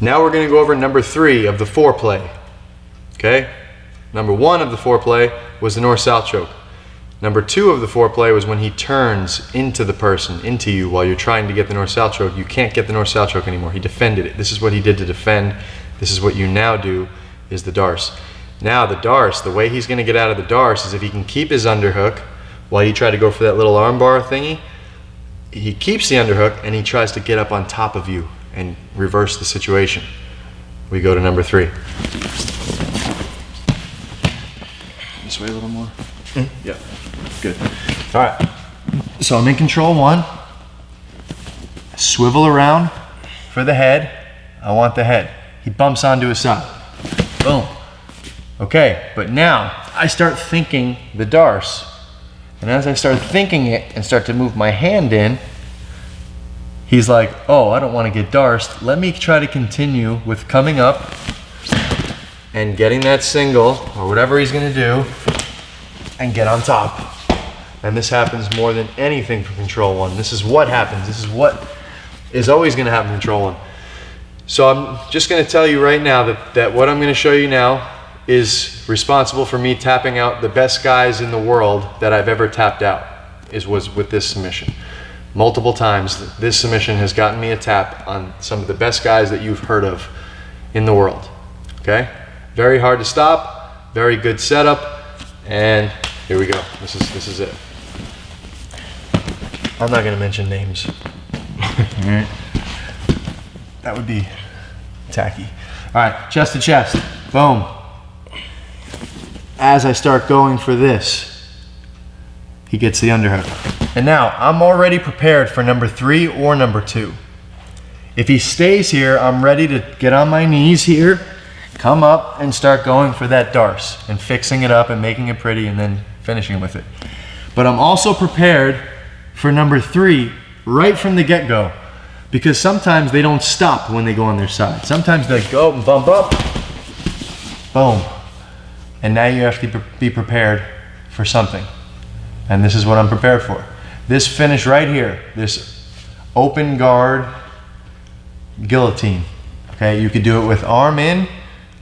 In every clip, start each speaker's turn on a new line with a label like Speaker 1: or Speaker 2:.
Speaker 1: Now we're gonna go over number 3 of the foreplay, okay? Number 1 of the foreplay was the north-south choke. Number 2 of the foreplay was when he turns into the person, into you, while you're trying to get the north-south choke. You can't get the north-south choke anymore. He defended it. This is what he did to defend. This is what you now do, is the darce. Now the darce, the way he's gonna get out of the darce is if he can keep his underhook while you try to go for that little armbar thingy. He keeps the underhook and he tries to get up on top of you and reverse the situation. We go to number 3. This way a little more. Yeah, good. All right, so I'm in control 1. Swivel around for the head. I want the head. He bumps onto his side. Boom. Okay, but now I start thinking the darce. And as I start thinking it and start to move my hand in, he's like, oh, I don't want to get darced. Let me try to continue with coming up and getting that single or whatever he's going to do and get on top. And this happens more than anything for control 1. This is what happens. This is what is always going to happen in control 1. So I'm just going to tell you right now that what I'm going to show you now is responsible for me tapping out the best guys in the world that I've ever tapped out, was with this submission. Multiple times, this submission has gotten me a tap on some of the best guys that you've heard of in the world, okay? Very hard to stop, very good setup, and here we go. This is it. I'm not gonna mention names. All right. That would be tacky. All right, chest to chest, boom. As I start going for this, he gets the underhook. And now I'm already prepared for number 3 or number 2. If he stays here, I'm ready to get on my knees here, come up and start going for that darce and fixing it up and making it pretty and then finishing with it. But I'm also prepared for number 3 right from the get-go, because sometimes they don't stop when they go on their side. Sometimes they go and bump up, boom. And now you have to be prepared for something. And this is what I'm prepared for. This finish right here, this open guard guillotine. Okay, you could do it with arm in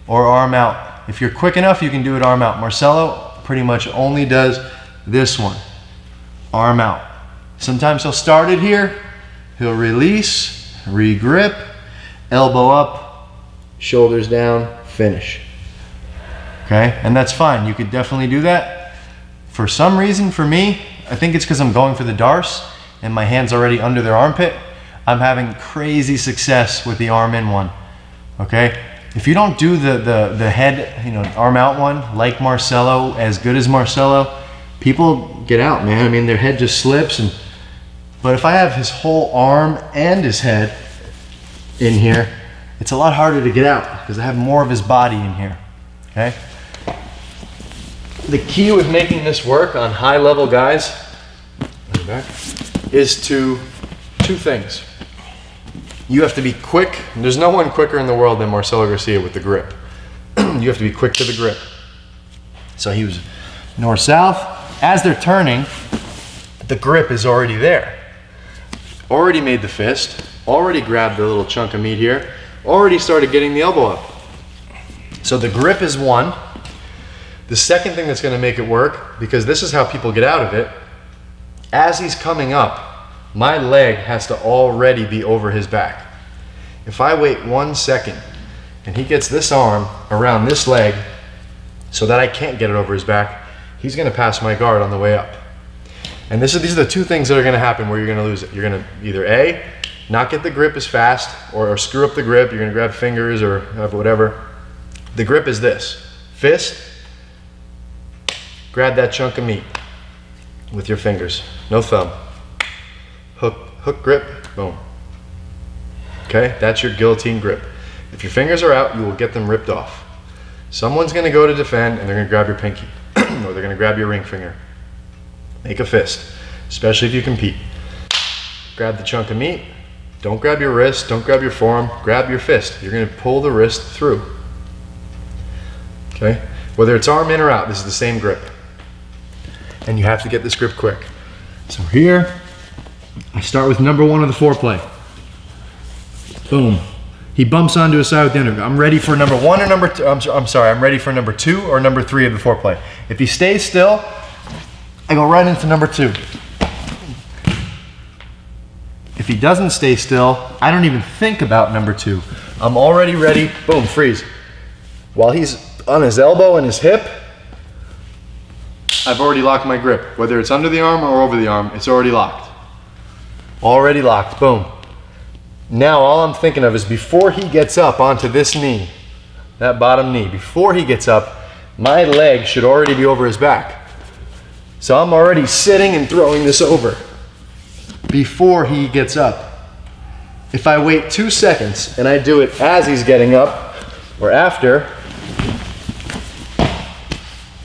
Speaker 1: or arm out. If you're quick enough, you can do it arm out. Marcelo pretty much only does this one, arm out. Sometimes he'll start it here, he'll release, re-grip, elbow up, shoulders down, finish. Okay, and that's fine. You could definitely do that. For some reason, for me, I think it's because I'm going for the darce and my hand's already under their armpit. I'm having crazy success with the arm in one. Okay, if you don't do the head, arm out one like Marcelo, as good as Marcelo, people get out, man. I mean, their head just slips. But if I have his whole arm and his head in here, it's a lot harder to get out because I have more of his body in here. Okay. The key with making this work on high level guys is two things. You have to be quick. There's no one quicker in the world than Marcelo Garcia with the grip. You have to be quick to the grip. So he was north-south. As they're turning, the grip is already there. Already made the fist, already grabbed the little chunk of meat here, already started getting the elbow up. So the grip is one. The second thing that's going to make it work, because this is how people get out of it, as he's coming up, my leg has to already be over his back. If I wait 1 second and he gets this arm around this leg so that I can't get it over his back, he's going to pass my guard on the way up. And these are the two things that are going to happen where you're going to lose it. You're going to either A, not get the grip as fast, or screw up the grip. You're going to grab fingers or whatever. The grip is this. Fist, grab that chunk of meat with your fingers, no thumb. Hook grip, boom. Okay, that's your guillotine grip. If your fingers are out, you will get them ripped off. Someone's gonna go to defend and they're gonna grab your pinky or they're gonna grab your ring finger. Make a fist, especially if you compete. Grab the chunk of meat. Don't grab your wrist, don't grab your forearm, grab your fist. You're gonna pull the wrist through. Okay, whether it's arm in or out, this is the same grip. And you have to get this grip quick. So here, I start with number 1 of the foreplay. Boom. He bumps onto his side with the underhook. I'm ready for number 1 or number 2. I'm sorry, I'm ready for number 2 or number 3 of the foreplay. If he stays still, I go right into number 2. If he doesn't stay still, I don't even think about number 2. I'm already ready. Boom, freeze. While he's on his elbow and his hip, I've already locked my grip. Whether it's under the arm or over the arm, it's already locked. Already locked, boom. Now all I'm thinking of is before he gets up onto this knee, that bottom knee, before he gets up, my leg should already be over his back. So I'm already sitting and throwing this over before he gets up. If I wait 2 seconds and I do it as he's getting up or after,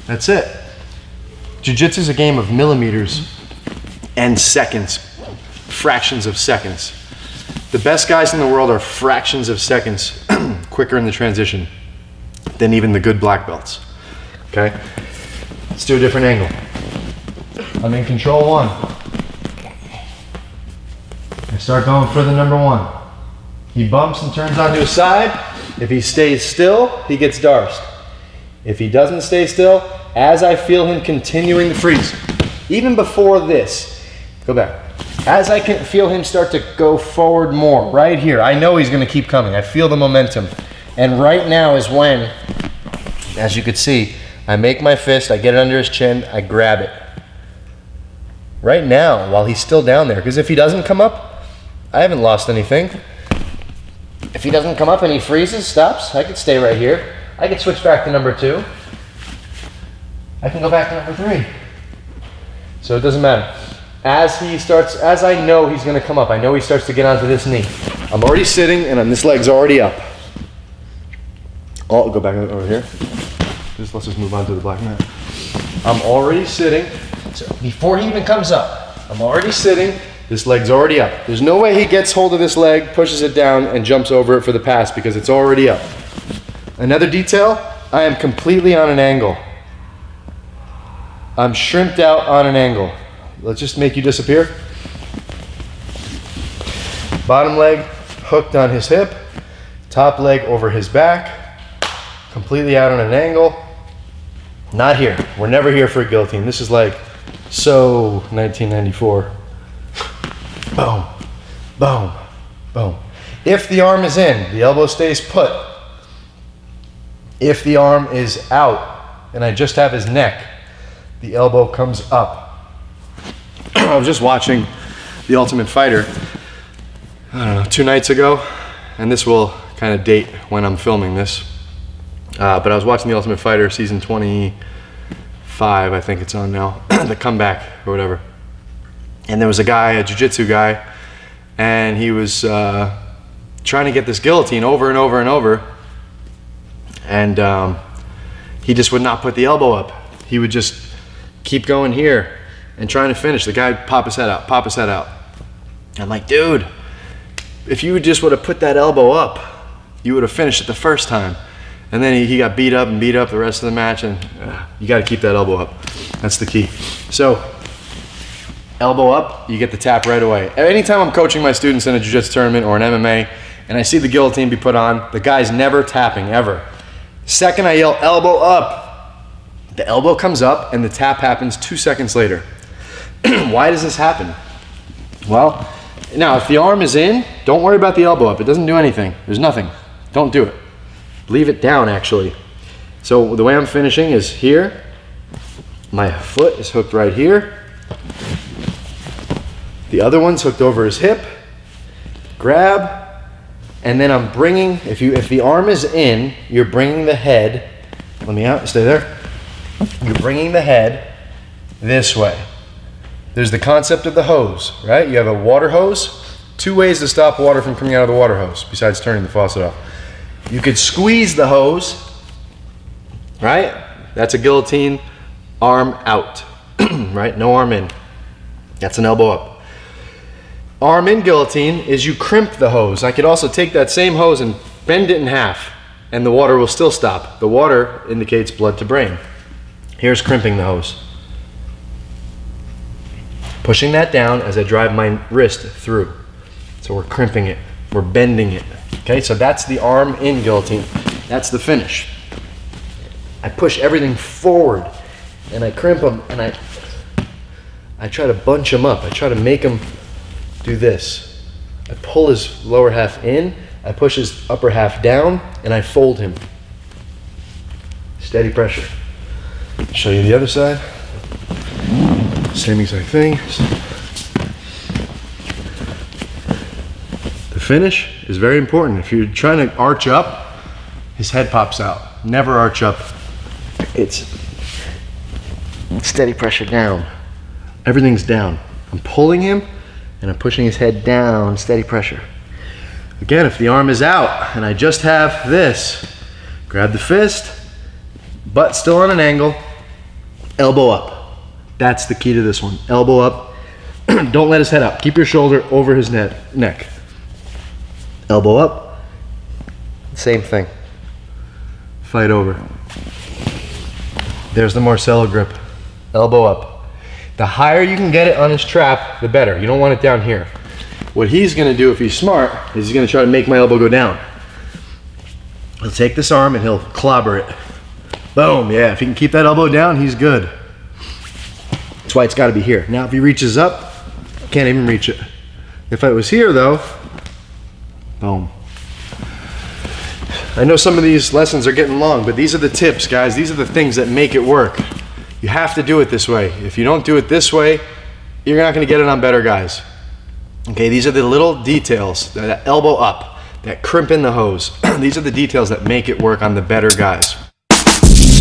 Speaker 1: that's it. Jiu-jitsu is a game of millimeters and seconds, fractions of seconds. The best guys in the world are fractions of seconds quicker in the transition than even the good black belts. Okay? Let's do a different angle. I'm in control 1. I start going for the number 1. He bumps and turns onto his side. If he stays still, he gets Darced. If he doesn't stay still, as I feel him continuing to freeze, even before this, go back. As I can feel him start to go forward more, right here, I know he's gonna keep coming. I feel the momentum. And right now is when, as you could see, I make my fist, I get it under his chin, I grab it. Right now, while he's still down there, because if he doesn't come up, I haven't lost anything. If he doesn't come up and he freezes, stops, I could stay right here. I could switch back to number 2. I can go back to number 3. So it doesn't matter. As I know he's gonna come up, I know he starts to get onto this knee. I'm already sitting and this leg's already up. Oh, go back over here. Let's just move on to the black mat. I'm already sitting. So before he even comes up, I'm already sitting. This leg's already up. There's no way he gets hold of this leg, pushes it down, and jumps over it for the pass because it's already up. Another detail, I am completely on an angle. I'm shrimped out on an angle. Let's just make you disappear. Bottom leg hooked on his hip, top leg over his back, completely out on an angle. Not here. We're never here for a guillotine. This is like so 1994. Boom, boom, boom. If the arm is in, the elbow stays put. If the arm is out and I just have his neck, the elbow comes up. I was just watching The Ultimate Fighter, I don't know, 2 nights ago, and this will kind of date when I'm filming this. But I was watching The Ultimate Fighter season 25, I think it's on now, the comeback or whatever. And there was a guy, a jiu-jitsu guy, and he was trying to get this guillotine over and over and over, and he just would not put the elbow up. He would just keep going here and trying to finish. The guy pop his head out, pop his head out. I'm like, dude, if you just would have put that elbow up, you would have finished it the first time. And then he got beat up and beat up the rest of the match, and you got to keep that elbow up. That's the key. So, elbow up, you get the tap right away. Anytime I'm coaching my students in a jiu-jitsu tournament or an MMA, and I see the guillotine be put on, the guy's never tapping, ever. Second I yell, elbow up, the elbow comes up and the tap happens 2 seconds later. Why does this happen? Well, now if the arm is in, don't worry about the elbow up. It doesn't do anything. There's nothing. Don't do it. Leave it down, actually. So the way I'm finishing is here. My foot is hooked right here. The other one's hooked over his hip. Grab, and then I'm bringing, if the arm is in, you're bringing the head, let me out, stay there. You're bringing the head this way. There's the concept of the hose, right? You have a water hose. 2 ways to stop water from coming out of the water hose, besides turning the faucet off. You could squeeze the hose, right? That's a guillotine, arm out, right? No arm in. That's an elbow up. Arm in guillotine is you crimp the hose. I could also take that same hose and bend it in half, and the water will still stop. The water indicates blood to brain. Here's crimping the hose. Pushing that down as I drive my wrist through. So we're crimping it. We're bending it. Okay, so that's the arm in guillotine. That's the finish. I push everything forward and I crimp him and I try to bunch him up. I try to make him do this. I pull his lower half in, I push his upper half down, and I fold him. Steady pressure. Show you the other side. Same exact thing. The finish is very important. If you're trying to arch up, his head pops out. Never arch up. It's steady pressure down. Everything's down. I'm pulling him and I'm pushing his head down, steady pressure. Again, if the arm is out and I just have this, grab the fist, butt still on an angle, elbow up. That's the key to this one. Elbow up. Don't let his head up. Keep your shoulder over his neck. Elbow up. Same thing. Fight over. There's the Marcelo grip. Elbow up. The higher you can get it on his trap, the better. You don't want it down here. What he's gonna do if he's smart is he's gonna try to make my elbow go down. He'll take this arm and he'll clobber it. Boom, yeah, if he can keep that elbow down, he's good. That's why it's gotta be here. Now if he reaches up, can't even reach it. If it was here though, boom. I know some of these lessons are getting long, but these are the tips, guys. These are the things that make it work. You have to do it this way. If you don't do it this way, you're not gonna get it on better guys. Okay, these are the little details, that elbow up, that crimp in the hose. These are the details that make it work on the better guys.